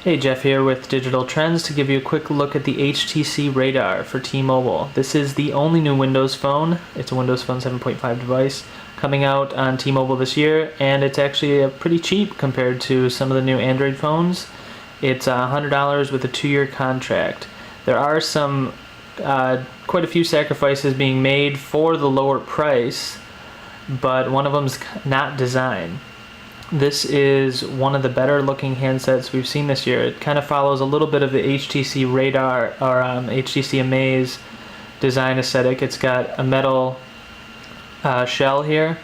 Hey, Jeff here with Digital Trends to give you a quick look at the HTC Radar for T-Mobile. This is the only new Windows Phone. It's a Windows Phone 7.5 device coming out on T-Mobile this year, and it's actually pretty cheap compared to some of the new Android phones. It's $100 with a 2-year contract. There are some quite a few sacrifices being made for the lower price, but one of them's not design. This is one of the better looking handsets we've seen this year. It kind of follows a little bit of the HTC Radar or HTC Amaze design aesthetic. It's got a metal shell here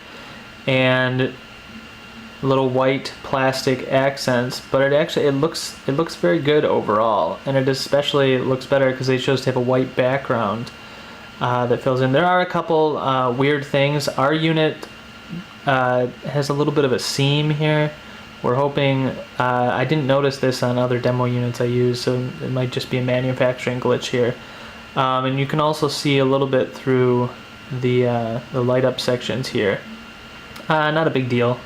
and little white plastic accents, but it looks very good overall, and it especially looks better because they chose to have a white background that fills in. There are a couple weird things. Our unit has a little bit of a seam here. We're hoping, I didn't notice this on other demo units I used, so it might just be a manufacturing glitch here. And you can also see a little bit through the light up sections here. Not a big deal.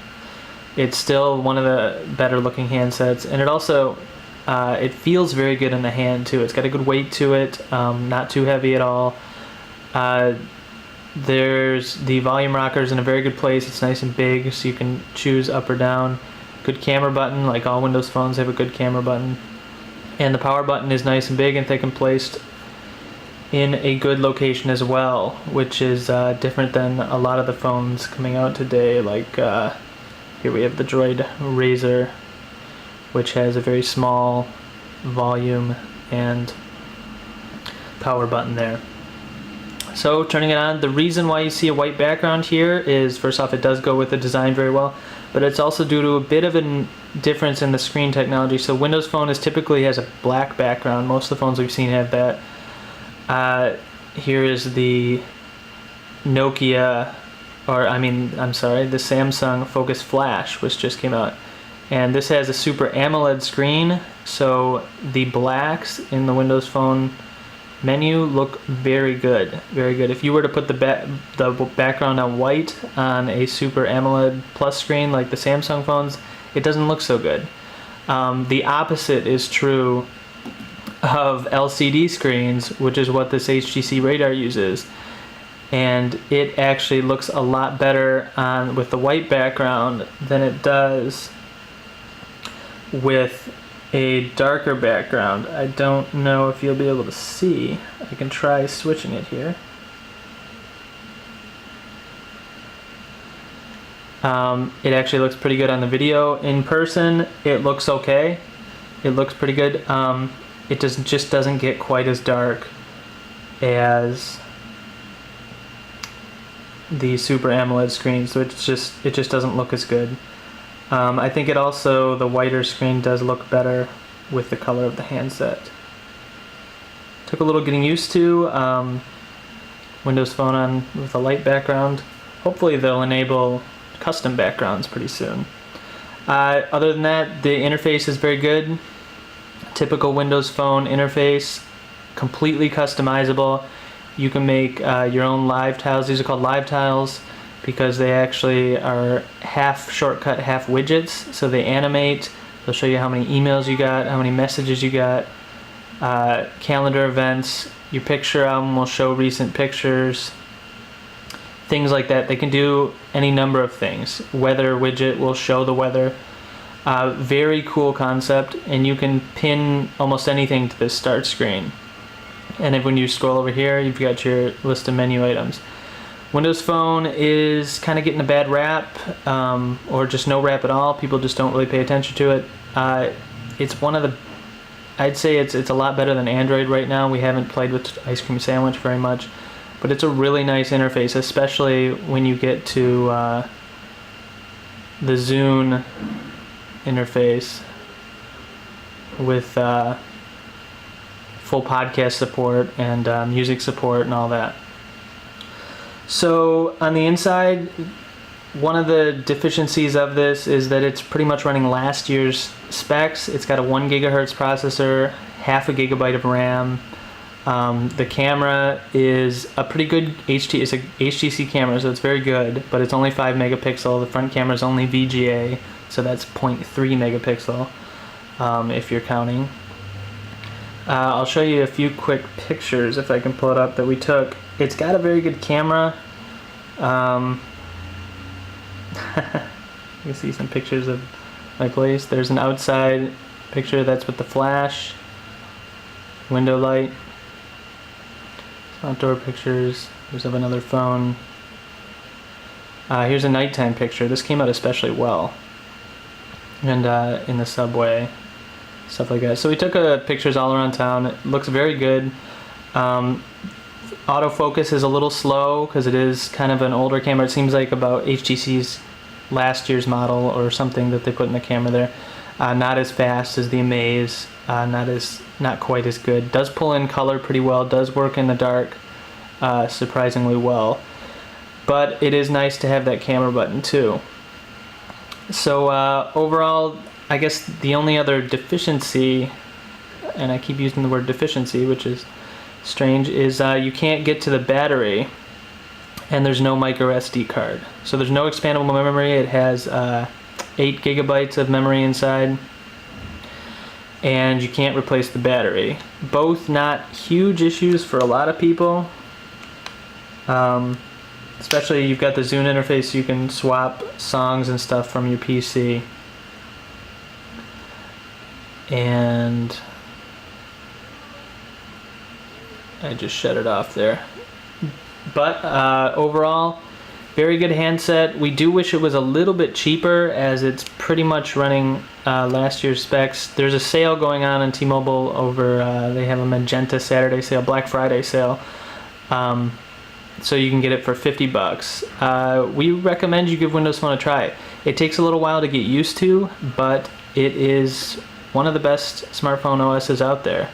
It's still one of the better looking handsets, and it also it feels very good in the hand too. It's got a good weight to it, not too heavy at all. There's the volume rockers in a very good place. It's nice and big, so you can choose up or down. Good camera button, like all Windows phones have a good camera button. And the power button is nice and big and thick and placed in a good location as well, which is different than a lot of the phones coming out today. Like here we have the Droid Razr, which has a very small volume and power button there. So turning it on, the reason why you see a white background here is, first off, it does go with the design very well, but it's also due to a bit of a difference in the screen technology. So Windows Phone typically has a black background. Most of the phones we've seen have that. Here is the Nokia, the Samsung Focus Flash, which just came out. And this has a Super AMOLED screen, so the blacks in the Windows Phone menu look very good, very good. If you were to put the background on white on a Super AMOLED Plus screen like the Samsung phones, it doesn't look so good. The opposite is true of LCD screens, which is what this HTC Radar uses, and it actually looks a lot better with the white background than it does with a darker background. I don't know if you'll be able to see. I can try switching it here. It actually looks pretty good on the video. In person, it looks okay. It looks pretty good. It just doesn't get quite as dark as the Super AMOLED screen, so it just doesn't look as good. I think the whiter screen does look better with the color of the handset. Took a little getting used to. Windows Phone with a light background. Hopefully they'll enable custom backgrounds pretty soon. Other than that, the interface is very good. Typical Windows Phone interface, completely customizable. You can make your own live tiles. These are called live tiles because they actually are half shortcut, half widgets. So they animate. They'll show you how many emails you got, how many messages you got, calendar events. Your picture album will show recent pictures, things like that. They can do any number of things. Weather widget will show the weather. Very cool concept, and you can pin almost anything to this start screen. And when you scroll over here, you've got your list of menu items. Windows Phone is kind of getting a bad rap, or just no rap at all. People just don't really pay attention to it. I'd say it's a lot better than Android right now. We haven't played with Ice Cream Sandwich very much, but it's a really nice interface, especially when you get to the Zune interface with full podcast support and music support and all that. So on the inside, one of the deficiencies of this is that it's pretty much running last year's specs. It's got a 1 gigahertz processor, half a gigabyte of RAM. The camera is a pretty good it's a HTC camera, so it's very good, but it's only 5 megapixel. The front camera is only VGA, so that's 0.3 megapixel. if you're counting. I'll show you a few quick pictures if I can pull it up that we took. It's got a very good camera. You can see some pictures of my place. There's an outside picture that's with the flash, window light, outdoor pictures. There's of another phone. Here's a nighttime picture. This came out especially well, and in the subway, stuff like that. So we took pictures all around town. It looks very good. Autofocus is a little slow because it is kind of an older camera. It seems like about HTC's last year's model or something that they put in the camera there. Not as fast as the Amaze. Not quite as good. Does pull in color pretty well. Does work in the dark surprisingly well. But it is nice to have that camera button too. So overall, I guess the only other deficiency, and I keep using the word deficiency, which is strange, is you can't get to the battery, and there's no micro SD card. So there's no expandable memory. It has 8 gigabytes of memory inside, and you can't replace the battery. Both not huge issues for a lot of people. Especially you've got the Zune interface, so you can swap songs and stuff from your PC. And I just shut it off there. But overall, very good handset. We do wish it was a little bit cheaper, as it's pretty much running last year's specs. There's a sale going on T-Mobile over, they have a Magenta Saturday sale, Black Friday sale. So you can get it for $50. We recommend you give Windows Phone a try. It takes a little while to get used to, but it is one of the best smartphone OSs out there.